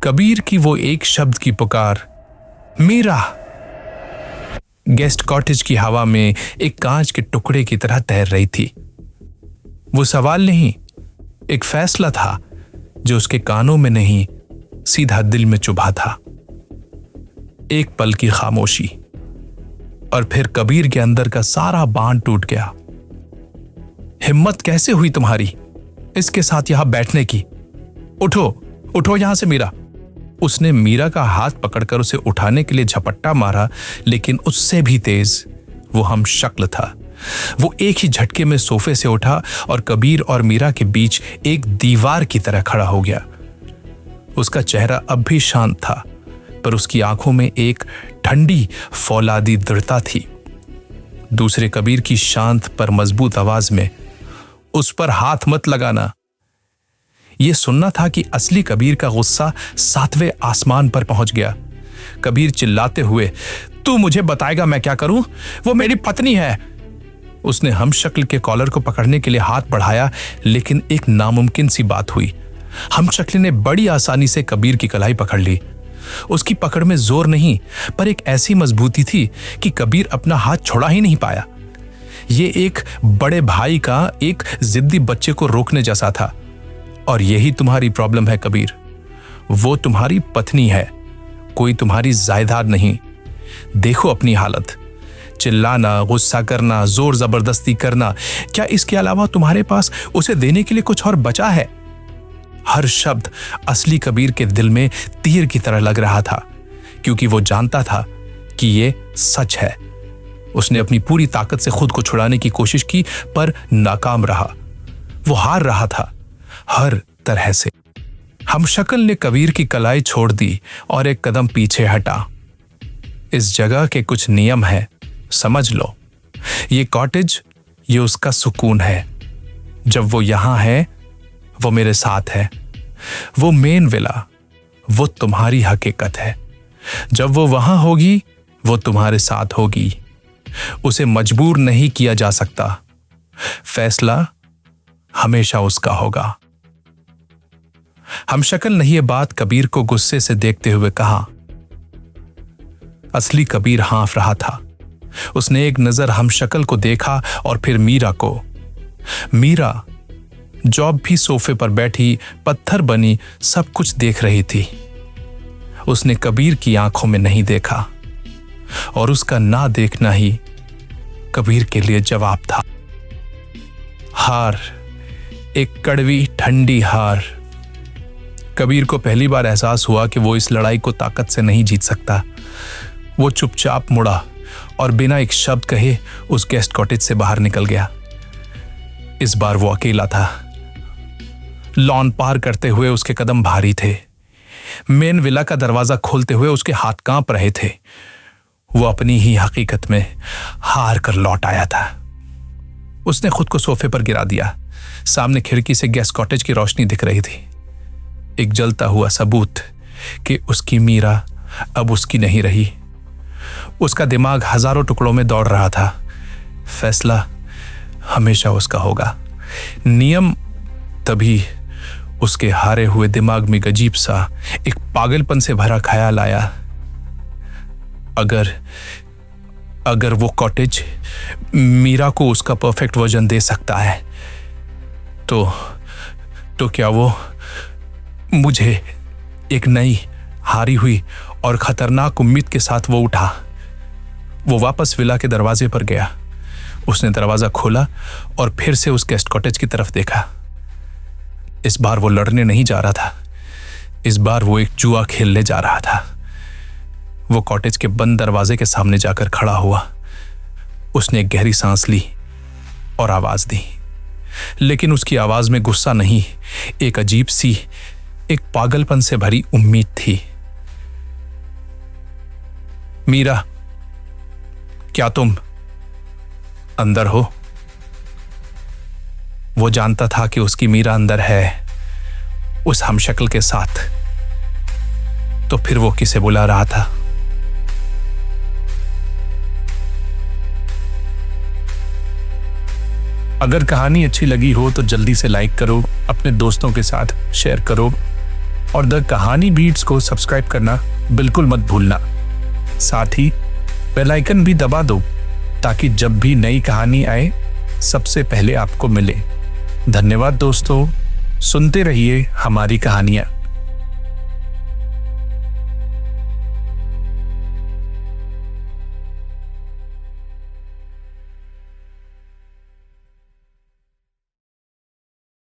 कबीर की वो एक शब्द की पुकार, मीरा, गेस्ट कॉटेज की हवा में एक कांच के टुकड़े की तरह तैर रही थी। वो सवाल नहीं, एक फैसला था जो उसके कानों में नहीं, सीधा दिल में चुभा था। एक पल की खामोशी और फिर कबीर के अंदर का सारा बांध टूट गया। हिम्मत कैसे हुई तुम्हारी इसके साथ यहां बैठने की? उठो, उठो यहां से मीरा। उसने मीरा का हाथ पकड़कर उसे उठाने के लिए झपट्टा मारा, लेकिन उससे भी तेज वो हमशक्ल था। वो एक ही झटके में सोफे से उठा और कबीर और मीरा के बीच एक दीवार की तरह खड़ा हो गया। उसका चेहरा अब भी शांत था, पर उसकी आंखों में एक ठंडी फौलादी दृढ़ता थी। दूसरे कबीर की शांत पर मजबूत आवाज में, उस पर हाथ मत लगाना। यह सुनना था कि असली कबीर का गुस्सा 7वें आसमान पर पहुंच गया। कबीर चिल्लाते हुए, तू मुझे बताएगा मैं क्या करूं? वो मेरी पत्नी है। उसने हमशक्ल के कॉलर को पकड़ने के लिए हाथ बढ़ाया, लेकिन एक नामुमकिन सी बात हुई। हमशक्ल ने बड़ी आसानी से कबीर की कलाई पकड़ ली। उसकी पकड़ में जोर नहीं, पर एक ऐसी मजबूती थी कि कबीर अपना हाथ छोड़ा ही नहीं पाया। ये एक बड़े भाई का एक जिद्दी बच्चे को रोकने जैसा था। और यही तुम्हारी प्रॉब्लम है कबीर। वो तुम्हारी पत्नी है, कोई तुम्हारी जायदाद नहीं। देखो अपनी हालत, चिल्लाना, गुस्सा करना, जोर जबरदस्ती करना, क्या इसके अलावा तुम्हारे पास उसे देने के लिए कुछ और बचा है? हर शब्द असली कबीर के दिल में तीर की तरह लग रहा था, क्योंकि वो जानता था कि ये सच है। उसने अपनी पूरी ताकत से खुद को छुड़ाने की कोशिश की, पर नाकाम रहा। वो हार रहा था, हर तरह से। हमशक्ल ने कबीर की कलाई छोड़ दी और एक कदम पीछे हटा। इस जगह के कुछ नियम हैं, समझ लो। ये कॉटेज, ये उसका सुकून है। जब वो यहां है, वो मेरे साथ है। वो मेन विला, वो तुम्हारी हकीकत है। जब वो वहां होगी, वो तुम्हारे साथ होगी। उसे मजबूर नहीं किया जा सकता। फैसला हमेशा उसका होगा। हमशक्ल ने यह बात कबीर को गुस्से से देखते हुए कहा। असली कबीर हाँफ रहा था। उसने एक नजर हमशक्ल को देखा और फिर मीरा को। मीरा जॉब भी सोफे पर बैठी, पत्थर बनी, सब कुछ देख रही थी। उसने कबीर की आंखों में नहीं देखा, और उसका ना देखना ही कबीर के लिए जवाब था। हार, एक कड़वी ठंडी हार। कबीर को पहली बार एहसास हुआ कि वो इस लड़ाई को ताकत से नहीं जीत सकता। वो चुपचाप मुड़ा और बिना एक शब्द कहे उस गेस्ट कॉटेज से बाहर निकल गया। इस बार वो अकेला था। लॉन पार करते हुए उसके कदम भारी थे। मेन विला का दरवाजा खोलते हुए उसके हाथ कांप रहे थे। वो अपनी ही हकीकत में हार कर लौट आया था। उसने खुद को सोफे पर गिरा दिया। सामने खिड़की से गेस्ट कॉटेज की रोशनी दिख रही थी, एक जलता हुआ सबूत कि उसकी मीरा अब उसकी नहीं रही। उसका दिमाग हजारों टुकड़ों में दौड़ रहा था। फैसला हमेशा उसका होगा। नियम, तभी उसके हारे हुए दिमाग में अजीब सा एक पागलपन से भरा ख्याल आया। अगर वो कॉटेज मीरा को उसका परफेक्ट वर्जन दे सकता है, तो क्या वो मुझे? एक नई, हारी हुई और खतरनाक उम्मीद के साथ वो उठा। वो वापस विला के दरवाजे पर गया। उसने दरवाजा खोला और फिर से उस गेस्ट कॉटेज की तरफ देखा। इस बार वो लड़ने नहीं जा रहा था। इस बार वो एक जुआ खेलने जा रहा था। वो कॉटेज के बंद दरवाजे के सामने जाकर खड़ा हुआ। उसने एक गहरी सांस ली और आवाज दी, लेकिन उसकी आवाज में गुस्सा नहीं, एक अजीब सी, एक पागलपन से भरी उम्मीद थी। मीरा, क्या तुम अंदर हो? वो जानता था कि उसकी मीरा अंदर है, उस हमशक्ल के साथ। तो फिर वो किसे बुला रहा था? अगर कहानी अच्छी लगी हो तो जल्दी से लाइक करो, अपने दोस्तों के साथ शेयर करो और द कहानी बीट्स को सब्सक्राइब करना बिल्कुल मत भूलना। साथ ही बेल आइकन भी दबा दो ताकि जब भी नई कहानी आए सबसे पहले आपको मिले। धन्यवाद दोस्तों, सुनते रहिए हमारी कहानियां।